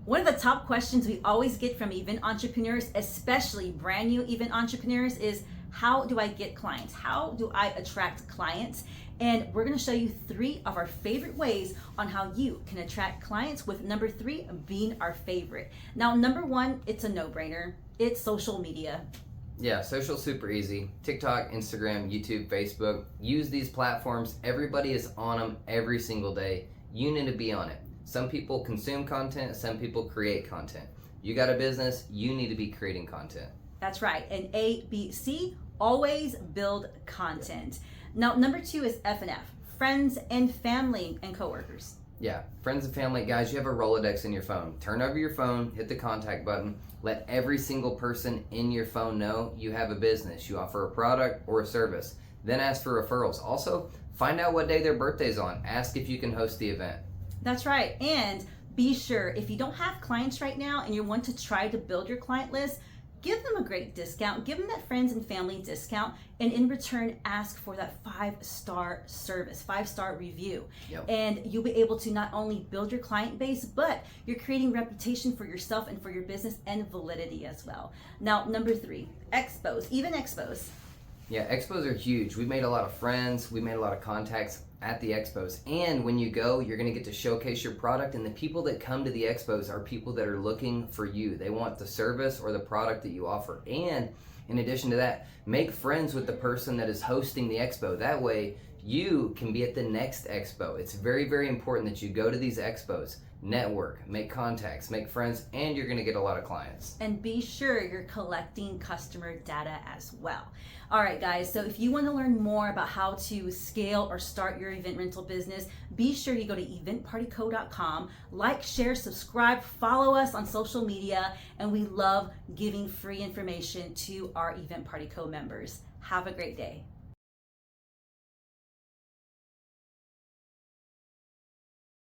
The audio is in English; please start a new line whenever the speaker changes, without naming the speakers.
One of the top questions we always get from event entrepreneurs, especially brand new event entrepreneurs, is how do I get clients? How do I attract clients? And we're going to show you 3 of our favorite ways on how you can attract clients, with number 3 being our favorite. Now, number 1, it's a no-brainer. It's social media.
Yeah, social's super easy. TikTok, Instagram, YouTube, Facebook. Use these platforms. Everybody is on them every single day. You need to be on it. Some people consume content, some people create content. You got a business, you need to be creating content.
That's right. And ABC, always build content. Now, number 2 is F&F, friends and family and coworkers.
Yeah, friends and family. Guys, you have a Rolodex in your phone. Turn over your phone, hit the contact button. Let every single person in your phone know you have a business. You offer a product or a service. Then ask for referrals. Also, find out what day their birthday's on. Ask if you can host the event.
That's right. And be sure, if you don't have clients right now and you want to try to build your client list, give them a great discount. Give them that friends and family discount. And in return, ask for that 5-star service, 5-star review.
Yep.
And you'll be able to not only build your client base, but you're creating reputation for yourself and for your business, and validity as well. Now, number 3, expos, even expos.
Yeah, expos are huge. We made a lot of friends. We made a lot of contacts at the expos. And when you go, you're going to get to showcase your product. And the people that come to the expos are people that are looking for you. They want the service or the product that you offer. And in addition to that, make friends with the person that is hosting the expo. That way, you can be at the next expo. It's very, very important that you go to these expos, network, make contacts, make friends, and you're going to get a lot of clients.
And be sure you're collecting customer data as well. All right, guys, so if you want to learn more about how to scale or start your event rental business, be sure you go to eventpartyco.com, like, share, subscribe, follow us on social media, and we love giving free information to our Event Party Co members. Have a great day.